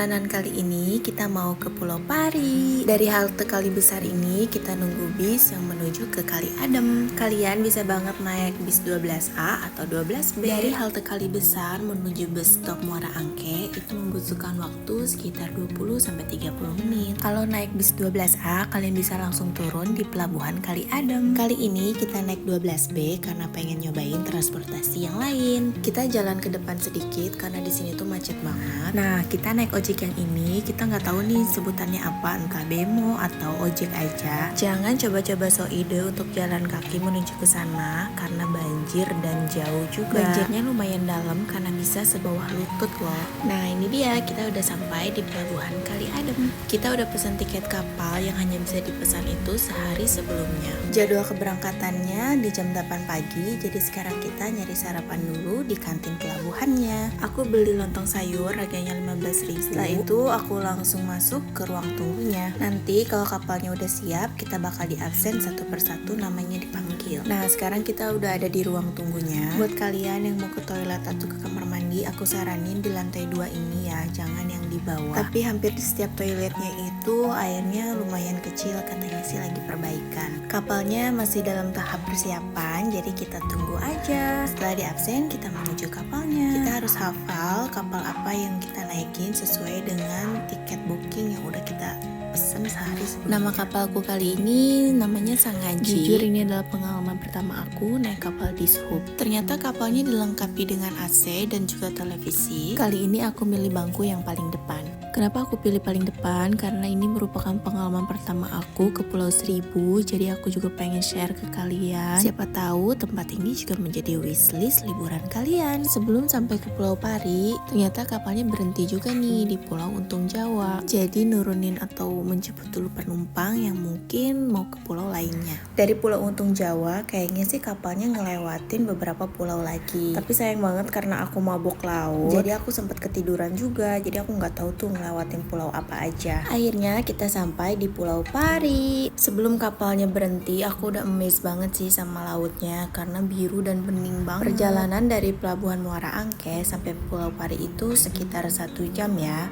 Perjalanan kali ini kita mau ke Pulau Pari. Dari halte Kali Besar ini kita nunggu bis yang menuju ke Kali Adem. Kalian bisa banget naik bis 12A atau 12B. Dari halte Kali Besar menuju bus stop Muara Angke itu membutuhkan waktu sekitar 20-30 menit. Kalau naik bis 12A kalian bisa langsung turun di pelabuhan Kali Adem. Kali ini kita naik 12B karena pengen nyobain transportasi yang lain. Kita jalan ke depan sedikit karena di sini tuh macet banget. Nah, kita naik ojek yang ini, kita nggak tahu nih sebutannya apa, entah bemo atau ojek aja. Jangan coba-coba so ide untuk jalan kaki menuju ke sana karena banjir dan jauh juga. Banjirnya lumayan dalam karena bisa sebawah lutut loh. Nah, ini dia kita udah sampai di pelabuhan Kali Adem. Kita udah pesan tiket kapal yang hanya bisa dipesan itu sehari sebelumnya. Jadwal keberangkatannya di jam 8 pagi, jadi sekarang kita nyari sarapan dulu di kantin pelabuhannya. Aku beli lontong sayur harganya 15.000. Setelah itu aku langsung masuk ke ruang tunggunya. Nanti kalau kapalnya udah siap kita bakal diabsen satu persatu namanya dipanggil. Nah sekarang kita udah ada di ruang tunggunya. Buat kalian yang mau ke toilet atau ke kamar mandi, aku saranin di lantai 2 ini ya, jangan yang di bawah. Tapi hampir di setiap toiletnya itu airnya lumayan kecil, katanya sih lagi perbaikan. Kapalnya masih dalam tahap persiapan, jadi kita tunggu aja. Setelah diabsen kita menuju kapalnya. Kita harus hafal kapal apa yang kita naikin sesuai dengan tiket booking yang udah kita pesan sehari sebelumnya. Nama kapalku kali ini namanya Sangaji. Jujur ini adalah pengalaman pertama aku naik kapal di Sub. Ternyata kapalnya dilengkapi dengan AC dan juga televisi. Kali ini aku milih bangku yang paling depan. Kenapa aku pilih paling depan? Karena ini merupakan pengalaman pertama aku ke Pulau Seribu, jadi aku juga pengen share ke kalian. Siapa tahu tempat ini juga menjadi wishlist liburan kalian. Sebelum sampai ke Pulau Pari, ternyata kapalnya berhenti juga nih di Pulau Untung Jawa. Jadi nurunin atau menjemput dulu penumpang yang mungkin mau ke pulau lainnya. Dari Pulau Untung Jawa, kayaknya sih kapalnya ngelewatin beberapa pulau lagi. Tapi sayang banget karena aku mabok laut, jadi aku sempat ketiduran juga. Jadi aku nggak tahu tuh ngelewatin pulau apa aja. Akhirnya kita sampai di Pulau Pari. Sebelum kapalnya berhenti, aku udah amazed banget sih sama lautnya karena biru dan bening banget. Perjalanan dari Pelabuhan Muara Angke sampai Pulau Pari itu sekitar 1 jam ya.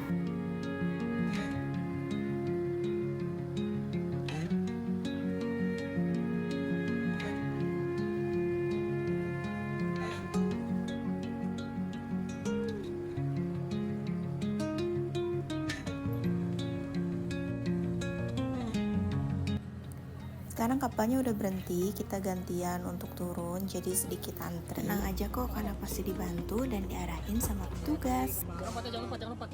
Sekarang kapalnya udah berhenti, kita gantian untuk turun, jadi sedikit antri. Tenang aja kok, karena pasti dibantu dan diarahin sama petugas. Jangan lupa.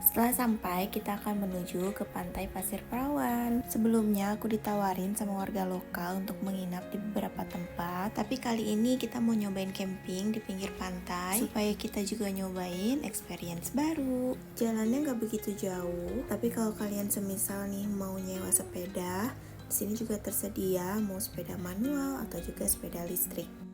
Setelah sampai, kita akan menuju ke Pantai Pasir Perawan. Sebelumnya aku ditawarin sama warga lokal untuk menginap di beberapa tempat, tapi kali ini kita mau nyobain camping di pinggir pantai supaya kita juga nyobain experience baru. Jalannya nggak begitu jauh, tapi kalau kalian semisal nih mau nyewa sepeda, di sini juga tersedia mau sepeda manual atau juga sepeda listrik.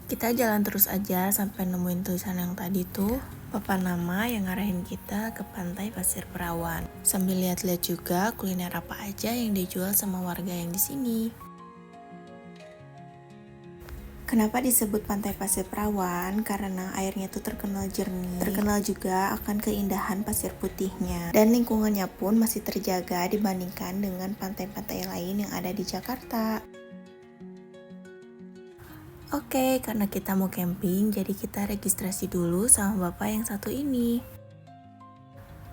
Kita jalan terus aja sampai nemuin tulisan yang tadi tuh, papan nama yang ngarahin kita ke Pantai Pasir Perawan. Sambil lihat-lihat juga kuliner apa aja yang dijual sama warga yang di sini. Kenapa disebut Pantai Pasir Perawan? Karena airnya tuh terkenal jernih. Terkenal juga akan keindahan pasir putihnya. Dan lingkungannya pun masih terjaga dibandingkan dengan pantai-pantai lain yang ada di Jakarta. Oke, karena kita mau camping, jadi kita registrasi dulu sama bapak yang satu ini.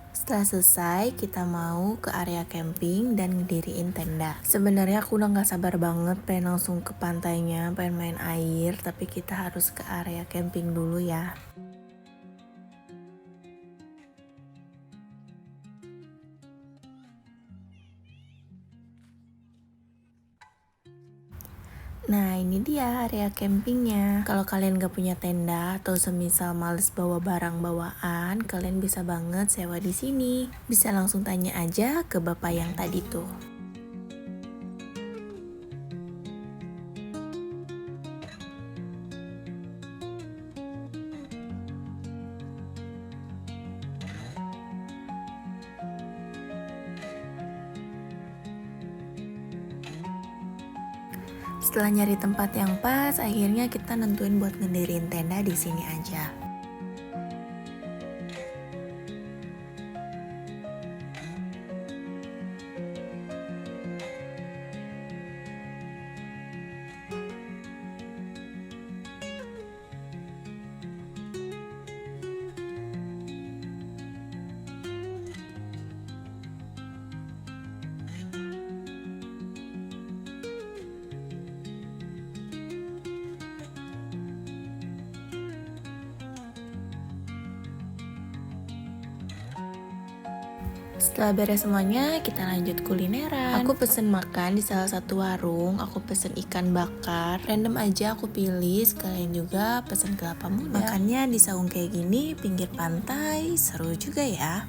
Setelah selesai, kita mau ke area camping dan ngediriin tenda. Sebenarnya aku udah gak sabar banget pengen langsung ke pantainya, pengen main air, tapi kita harus ke area camping dulu ya. Nah ini dia area campingnya. Kalau kalian gak punya tenda atau semisal males bawa barang bawaan, kalian bisa banget sewa di sini. Bisa langsung tanya aja ke bapak yang tadi tuh. Setelah nyari tempat yang pas, akhirnya kita nentuin buat ngedirin tenda di sini aja. Setelah beres semuanya, kita lanjut kulineran. Aku pesen makan di salah satu warung. Aku pesen ikan bakar. Random aja aku pilih. Sekalian juga pesen kelapa muda. Makannya di saung kayak gini, pinggir pantai. Seru juga ya.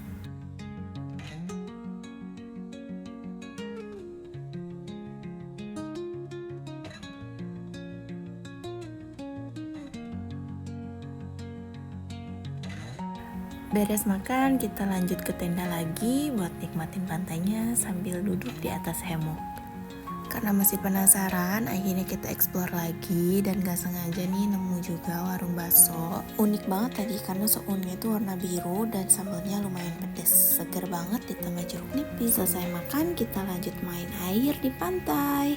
Beres makan, kita lanjut ke tenda lagi buat nikmatin pantainya sambil duduk di atas hemok. Karena masih penasaran, akhirnya kita explore lagi dan gak sengaja nih nemu juga warung bakso. Unik banget tadi karena sounnya itu warna biru dan sambalnya lumayan pedes. Seger banget ditambah jeruk nipis. Selesai makan, kita lanjut main air di pantai.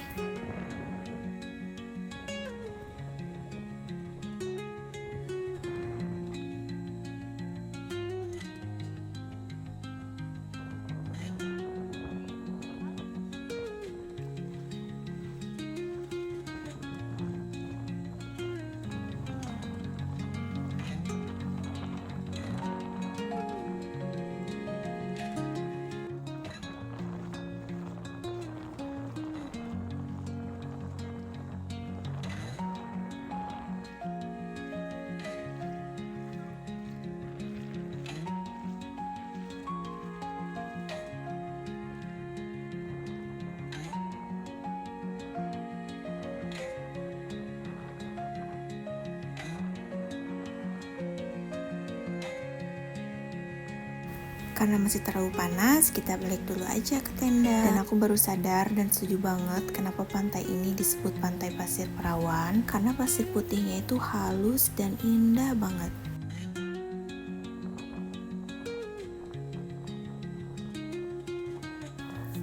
Karena masih terlalu panas, kita balik dulu aja ke tenda. Dan aku baru sadar dan setuju banget kenapa pantai ini disebut Pantai Pasir Perawan. Karena pasir putihnya itu halus dan indah banget.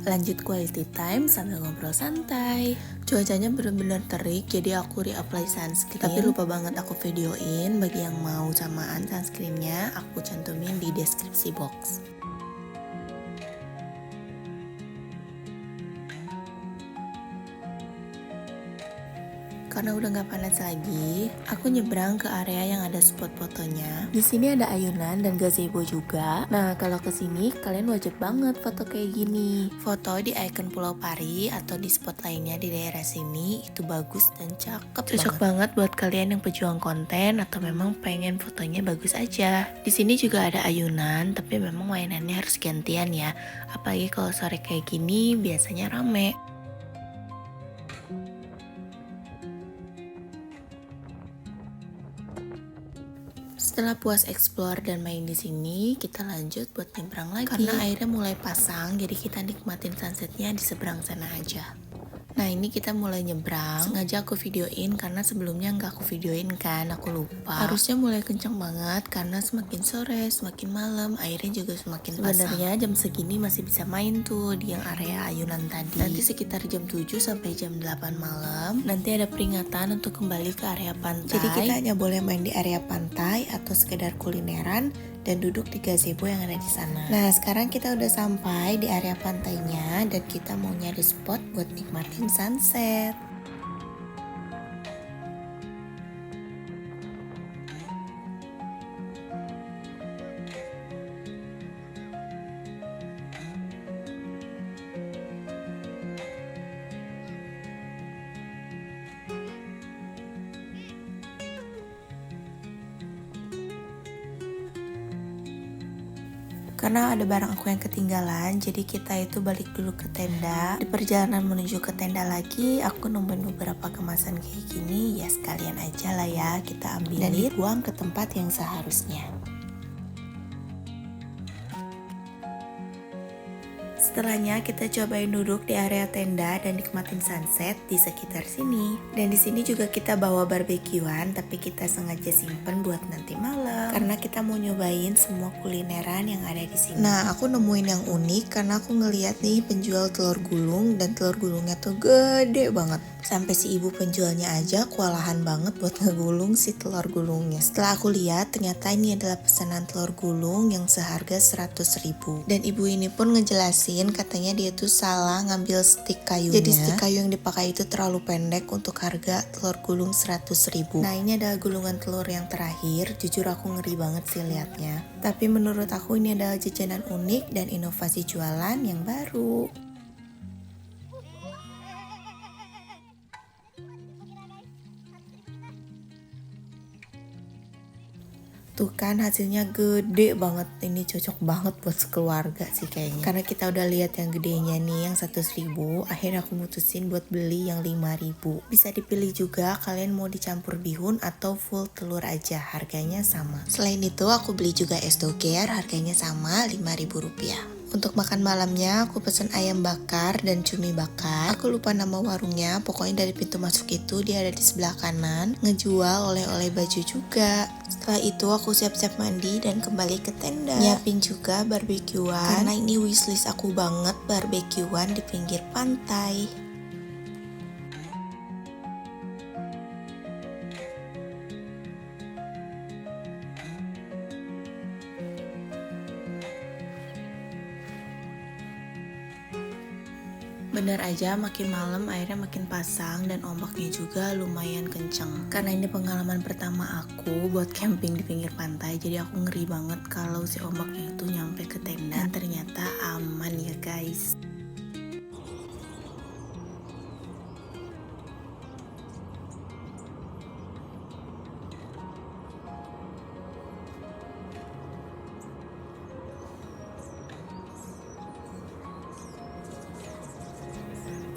Lanjut quality time sambil ngobrol santai. Cuacanya bener-bener terik, jadi aku reapply sunscreen. Tapi lupa banget aku videoin. Bagi yang mau samaan sunscreennya, aku cantumin di deskripsi box. Karena udah gak panas lagi, aku nyebrang ke area yang ada spot fotonya. Di sini ada ayunan dan gazebo juga. Nah, kalau kesini kalian wajib banget foto kayak gini. Foto di ikon Pulau Pari atau di spot lainnya di daerah sini itu bagus dan cakep. Cocok banget buat kalian yang pejuang konten atau memang pengen fotonya bagus aja. Di sini juga ada ayunan, tapi memang mainannya harus gantian ya. Apalagi kalau sore kayak gini biasanya rame. Setelah puas explore dan main di sini, kita lanjut buat nyebrang lagi. Karena airnya mulai pasang, jadi kita nikmatin sunsetnya di seberang sana aja. Nah, ini kita mulai nyebrang. Sengaja aku videoin karena sebelumnya nggak aku videoin kan, aku lupa. Harusnya mulai kenceng banget karena semakin sore, semakin malam, airnya juga semakin pasang. Sebenarnya jam segini masih bisa main tuh di yang area ayunan tadi. Nanti sekitar jam 7 sampai jam 8 malam, nanti ada peringatan untuk kembali ke area pantai. Jadi kita hanya boleh main di area pantai atau sekedar kulineran dan duduk di gazebo yang ada di sana. Nah, sekarang kita udah sampai di area pantainya dan kita mau nyari spot buat nikmatin sunset. Karena ada barang aku yang ketinggalan, jadi kita itu balik dulu ke tenda. Di perjalanan menuju ke tenda lagi, aku nemuin beberapa kemasan kayak gini. Ya sekalian aja lah ya, kita ambil dan dibuang ke tempat yang seharusnya. Setelahnya kita cobain duduk di area tenda dan nikmatin sunset di sekitar sini. Dan di sini juga kita bawa barbekyuan, tapi kita sengaja simpen buat nanti malam karena kita mau nyobain semua kulineran yang ada di sini. Nah, aku nemuin yang unik karena aku ngeliat nih penjual telur gulung dan telur gulungnya tuh gede banget. Sampai si ibu penjualnya aja kewalahan banget buat ngegulung si telur gulungnya. Setelah aku lihat, ternyata ini adalah pesanan telur gulung yang seharga 100.000. Dan ibu ini pun ngejelasin katanya dia tuh salah ngambil stik kayunya. Jadi stik kayu yang dipakai itu terlalu pendek untuk harga telur gulung 100.000. Nah, ini adalah gulungan telur yang terakhir. Jujur aku ngeri banget sih liatnya. Tapi menurut aku ini adalah jajanan unik dan inovasi jualan yang baru. Tuh kan hasilnya gede banget, ini cocok banget buat sekeluarga sih kayaknya. Karena kita udah lihat yang gedenya nih yang 100.000, akhirnya aku mutusin buat beli yang 5.000. Bisa dipilih juga kalian mau dicampur bihun atau full telur aja, harganya sama. Selain itu aku beli juga es doger, harganya sama 5.000 rupiah. Untuk makan malamnya aku pesen ayam bakar dan cumi bakar. Aku lupa nama warungnya, pokoknya dari pintu masuk itu dia ada di sebelah kanan. Ngejual oleh-oleh baju juga. Setelah itu aku siap-siap mandi dan kembali ke tenda. Nyiapin juga barbekyuan, karena ini wishlist aku banget barbekyuan di pinggir pantai. Bener aja makin malam airnya makin pasang dan ombaknya juga lumayan kenceng. Karena ini pengalaman pertama aku buat camping di pinggir pantai, jadi aku ngeri banget kalau si ombaknya itu nyampe ke tenda. Dan ternyata aman ya guys.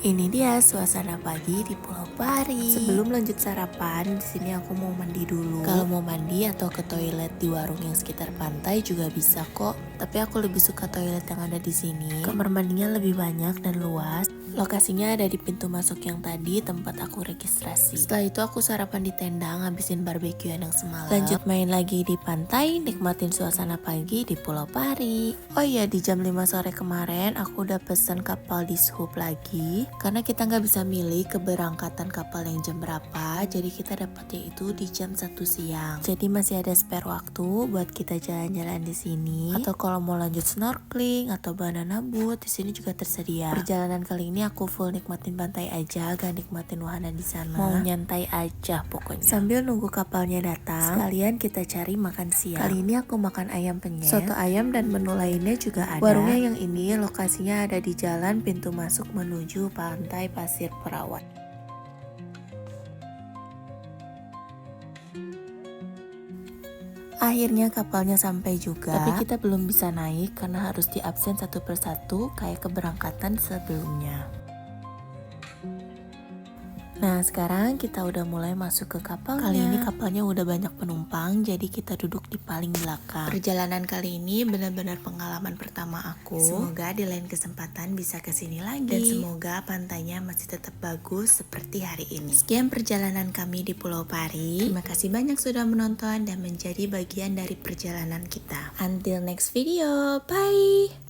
Ini dia suasana pagi di Pulau Pari. Sebelum lanjut sarapan, di sini aku mau mandi dulu. Kalau mau mandi atau ke toilet di warung yang sekitar pantai juga bisa kok. Tapi aku lebih suka toilet yang ada di sini. Kamar mandinya lebih banyak dan luas. Lokasinya ada di pintu masuk yang tadi tempat aku registrasi. Setelah itu aku sarapan di tenda, ngabisin barbekyuan yang semalam. Lanjut main lagi di pantai, nikmatin suasana pagi di Pulau Pari. Oh iya, di jam 5 sore kemarin aku udah pesen kapal di Suhub lagi. Karena kita nggak bisa milih keberangkatan kapal yang jam berapa, jadi kita dapetnya itu di jam 1 siang. Jadi masih ada spare waktu buat kita jalan-jalan di sini. Atau kalau mau lanjut snorkeling atau banana boat, di sini juga tersedia. Perjalanan kali ini aku full nikmatin pantai aja, gak nikmatin wahana di sana. Mau nyantai aja pokoknya. Sambil nunggu kapalnya datang, sekalian kita cari makan siang. Kali ini aku makan ayam penyet, soto ayam dan menu lainnya juga ada. Warungnya yang ini lokasinya ada di jalan pintu masuk menuju pantai Pasir Perawan. Akhirnya kapalnya sampai juga, tapi kita belum bisa naik karena harus diabsen satu persatu kayak keberangkatan sebelumnya. Nah, sekarang kita udah mulai masuk ke kapalnya. Kali ini kapalnya udah banyak penumpang, jadi kita duduk di paling belakang. Perjalanan kali ini benar-benar pengalaman pertama aku. Semoga di lain kesempatan bisa kesini lagi. Dan semoga pantainya masih tetap bagus seperti hari ini. Sekian perjalanan kami di Pulau Pari. Terima kasih banyak sudah menonton dan menjadi bagian dari perjalanan kita. Until next video, bye!